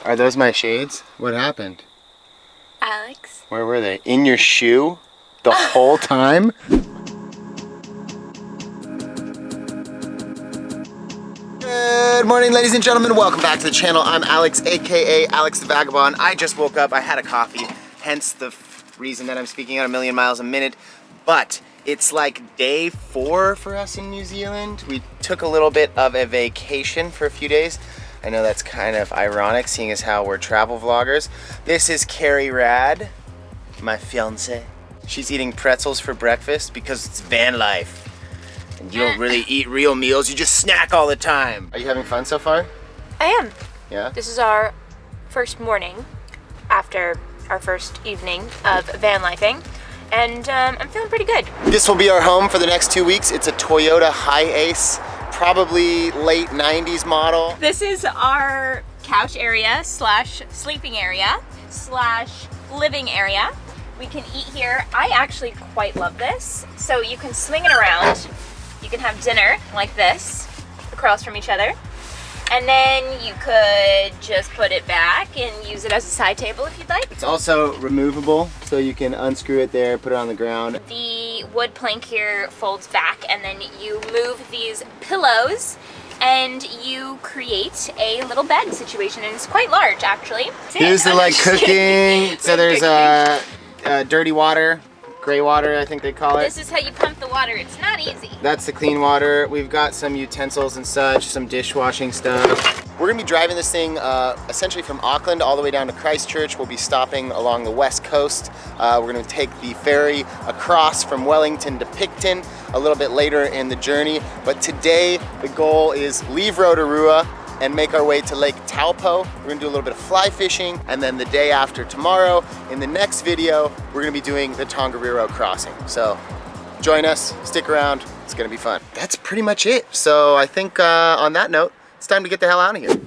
Are those my shades? What happened? Alex? Where were they? In your shoe? The whole time? Good morning, ladies and gentlemen. Welcome back to the channel. I'm Alex, aka Alex the Vagabond. I just woke up. I had a coffee, hence the reason that I'm speaking at a million miles a minute. But it's like day 4 for us in New Zealand. We took a little bit of a vacation for a few days. I know that's kind of ironic, seeing as how we're travel vloggers. This is Carrie Rad, my fiance. She's eating pretzels for breakfast because it's van life. And you don't really eat real meals, you just snack all the time. Are you having fun so far? I am. Yeah? This is our first morning after our first evening of van lifing. And I'm feeling pretty good. This will be our home for the next 2 weeks. It's a Toyota Hi-Ace, probably late 90s model. This is our couch area slash sleeping area slash living area. We can eat here. I actually quite love this. So you can swing it around. You can have dinner like this, across from each other. And then you could just put it back and use it as a side table if you'd like. It's also removable, so you can unscrew it there, put it on the ground. The wood plank here folds back, and then you move these pillows and you create a little bed situation, and it's quite large actually. Here's the like cooking. So there's dirty water, gray water I think they call it. This is how you pump the water. It's not easy. That's the clean water. We've got some utensils and such, some dishwashing stuff. We're gonna be driving this thing essentially from Auckland all the way down to Christchurch. We'll be stopping along the west coast. We're gonna take the ferry across from Wellington to Picton a little bit later in the journey. But today the goal is leave Rotorua and make our way to Lake Taupo. We're gonna do a little bit of fly fishing, and then the day after tomorrow, in the next video, we're gonna be doing the Tongariro crossing. So join us, stick around, it's gonna be fun. That's pretty much it. So I think on that note, it's time to get the hell out of here.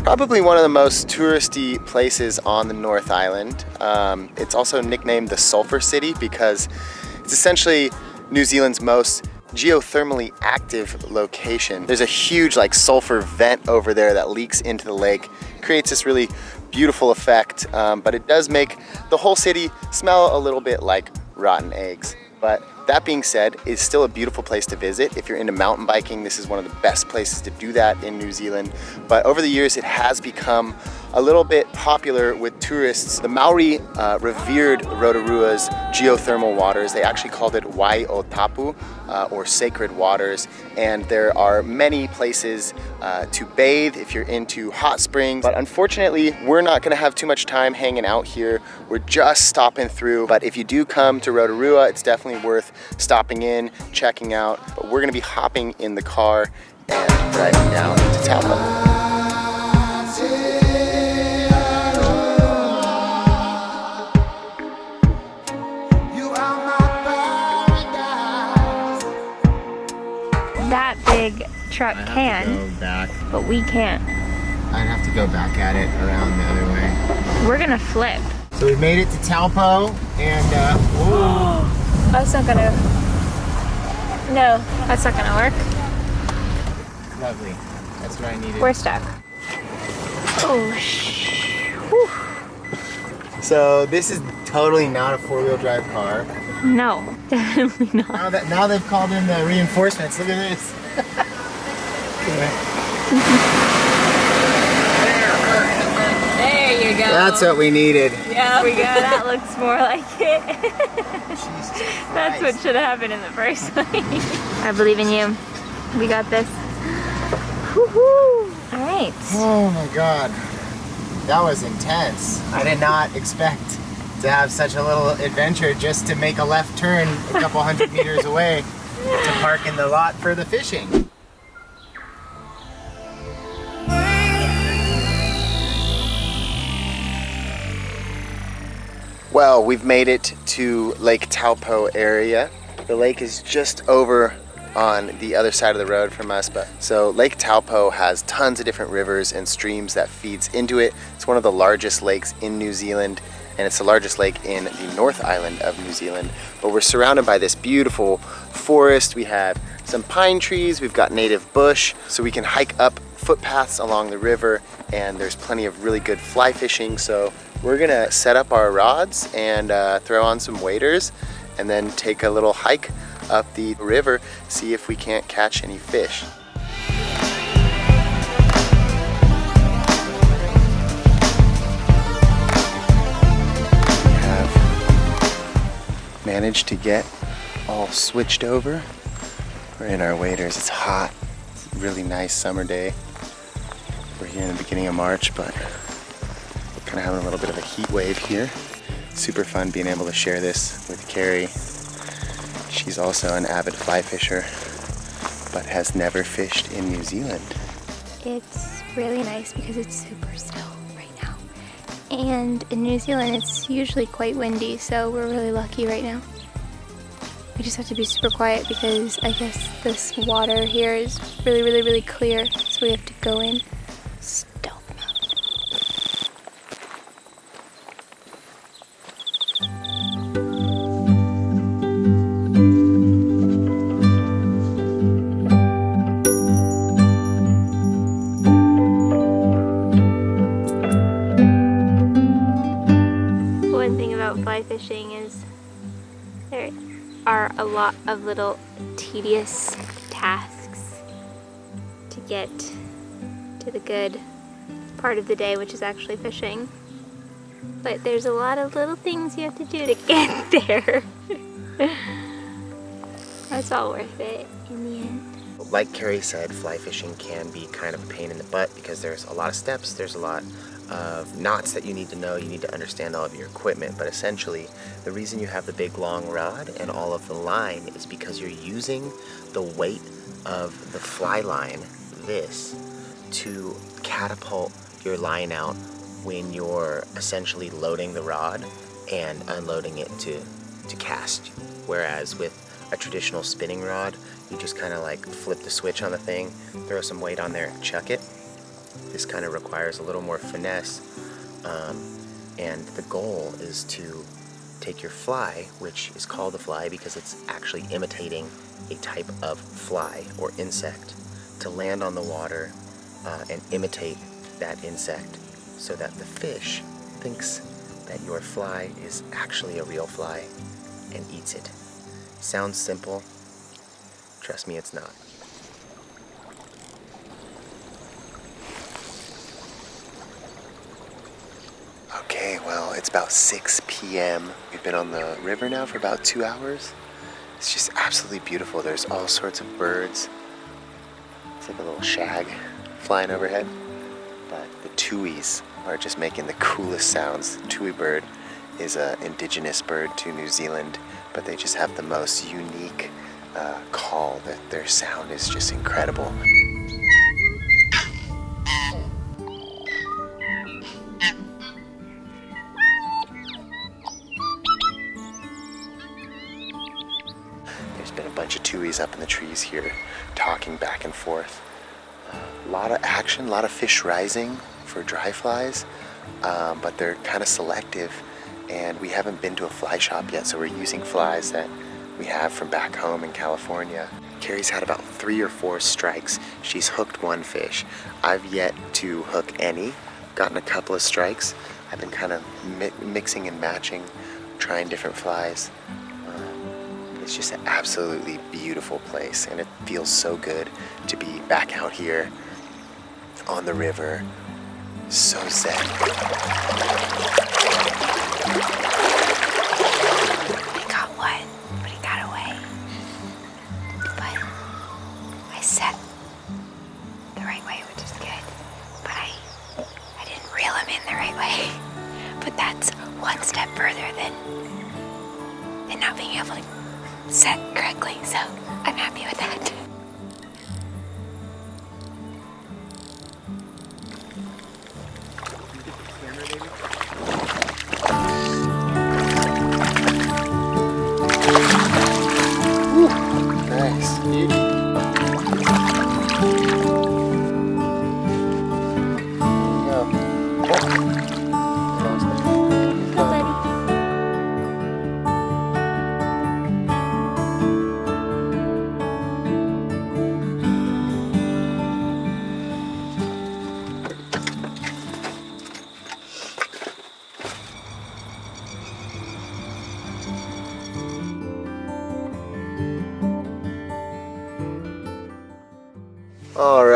Probably one of the most touristy places on the North Island. It's also nicknamed the Sulphur City because it's essentially New Zealand's most geothermally active location. There's a huge like sulfur vent over there that leaks into the lake. It creates this really beautiful effect, but it does make the whole city smell a little bit like rotten eggs. But that being said, it's still a beautiful place to visit. If you're into mountain biking, this is one of the best places to do that in New Zealand. But over the years, it has become a little bit popular with tourists. The Maori revered Rotorua's geothermal waters. They actually called it Wai o Tapu, or sacred waters. And there are many places to bathe if you're into hot springs. But unfortunately, we're not gonna have too much time hanging out here. We're just stopping through. But if you do come to Rotorua, it's definitely worth stopping in, checking out. But we're gonna be hopping in the car and driving down to Taupo. That big truck can, but we can't. I'd have to go back at it around the other way. We're gonna flip. So we made it to Taupo, and whoa. That's not gonna, no, that's not gonna work. Lovely, that's what I needed. We're stuck. Oh, whew. So this is totally not a 4-wheel drive car. No, definitely not. Now they've called in the reinforcements. Look at this. There you go. That's what we needed. Yeah, we go. That looks more like it. Jesus That's what should have happened in the first place. I believe in you. We got this. Woohoo! All right. Oh my God. That was intense. I did not expect to have such a little adventure just to make a left turn a couple hundred meters away to park in the lot for the fishing. Well, we've made it to Lake Taupo area. The lake is just over on the other side of the road from us, but so Lake Taupo has tons of different rivers and streams that feeds into it. It's one of the largest lakes in New Zealand, and it's the largest lake in the North Island of New Zealand. But we're surrounded by this beautiful forest. We have some pine trees, we've got native bush, so we can hike up footpaths along the river, and there's plenty of really good fly fishing. So we're gonna set up our rods and throw on some waders and then take a little hike up the river, see if we can't catch any fish. We have managed to get all switched over. We're in our waders. It's hot. It's a really nice summer day. We're here in the beginning of March, but we're kind of having a little bit of a heat wave here. Super fun being able to share this with Carrie. She's also an avid fly fisher, but has never fished in New Zealand. It's really nice because it's super still right now. And in New Zealand, it's usually quite windy, so we're really lucky right now. We just have to be super quiet because I guess this water here is really, really, really clear, so we have to go in stealth mode. One thing about fly fishing is there are a lot of little tedious tasks to get to the good part of the day, which is actually fishing. But there's a lot of little things you have to do to get there. That's all worth it in the end. Like Carrie said, fly fishing can be kind of a pain in the butt because there's a lot of steps, there's a lot of knots that you need to know, you need to understand all of your equipment, but essentially the reason you have the big long rod and all of the line is because you're using the weight of the fly line, this, to catapult your line out when you're essentially loading the rod and unloading it to cast. Whereas with a traditional spinning rod, you just kind of like flip the switch on the thing, throw some weight on there, chuck it. This kind of requires a little more finesse, and the goal is to take your fly, which is called a fly because it's actually imitating a type of fly or insect, to land on the water and imitate that insect so that the fish thinks that your fly is actually a real fly and eats it. Sounds simple. Trust me, it's not. Okay, well, it's about 6 p.m. We've been on the river now for about 2 hours. It's just absolutely beautiful. There's all sorts of birds. It's like a little shag flying overhead. But the tuis are just making the coolest sounds. The tui bird is an indigenous bird to New Zealand, but they just have the most unique call. That their sound is just incredible. There's been a bunch of tuis up in the trees here talking back and forth. A lot of action, a lot of fish rising for dry flies, but they're kind of selective, and we haven't been to a fly shop yet, so we're using flies that we have from back home in California. Carrie's had about 3 or 4 strikes. She's hooked 1 fish. I've yet to hook any, gotten a couple of strikes. I've been kind of mixing and matching, trying different flies. It's just an absolutely beautiful place, and it feels so good to be back out here on the river. So zen. I got one, but he got away. But I set the right way, which is good. But I didn't reel him in the right way. But that's one step further than not being able to set correctly, so I'm happy with that.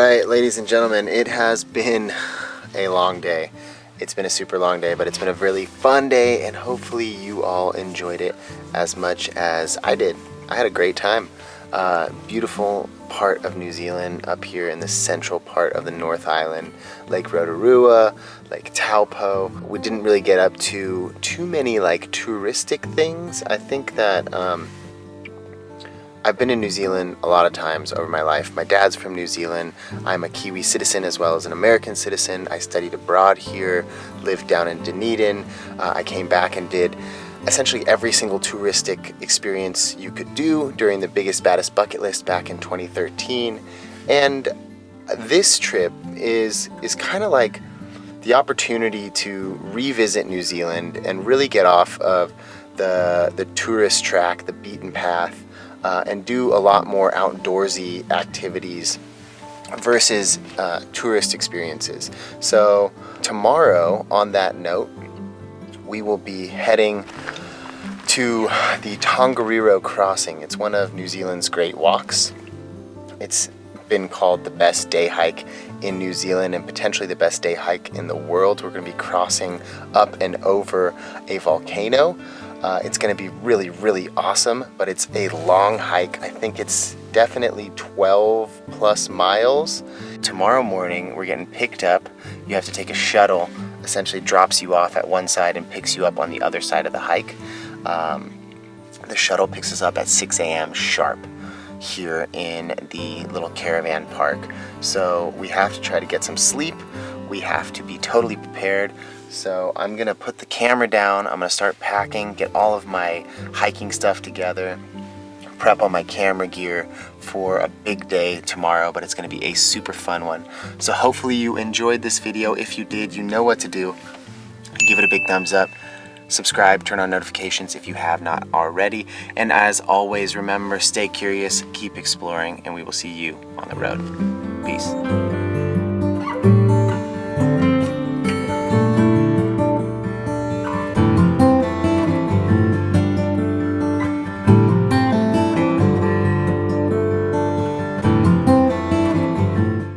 right, ladies and gentlemen, it has been a long day. It's been a super long day, but it's been a really fun day, and hopefully you all enjoyed it as much as I did. I had a great time. Beautiful part of New Zealand up here in the central part of the North Island. Lake Rotorua, Lake Taupo. We didn't really get up to too many like touristic things. I think that I've been in New Zealand a lot of times over my life. My dad's from New Zealand. I'm a Kiwi citizen as well as an American citizen. I studied abroad here, lived down in Dunedin. I came back and did essentially every single touristic experience you could do during the Biggest Baddest Bucket List back in 2013. And this trip is kind of like the opportunity to revisit New Zealand and really get off of the tourist track, the beaten path, and do a lot more outdoorsy activities versus tourist experiences. So tomorrow, on that note, we will be heading to the Tongariro Crossing. It's one of New Zealand's great walks. It's been called the best day hike in New Zealand and potentially the best day hike in the world. We're going to be crossing up and over a volcano. It's going to be really, really awesome, but it's a long hike. I think it's definitely 12 plus miles. Tomorrow morning, we're getting picked up. You have to take a shuttle, essentially drops you off at one side and picks you up on the other side of the hike. The shuttle picks us up at 6 a.m. sharp here in the little caravan park. So we have to try to get some sleep. We have to be totally prepared. So I'm gonna put the camera down, I'm gonna start packing, get all of my hiking stuff together, prep all my camera gear for a big day tomorrow, but it's gonna be a super fun one. So hopefully you enjoyed this video. If you did, you know what to do. Give it a big thumbs up, subscribe, turn on notifications if you have not already. And as always, remember, stay curious, keep exploring, and we will see you on the road. Peace.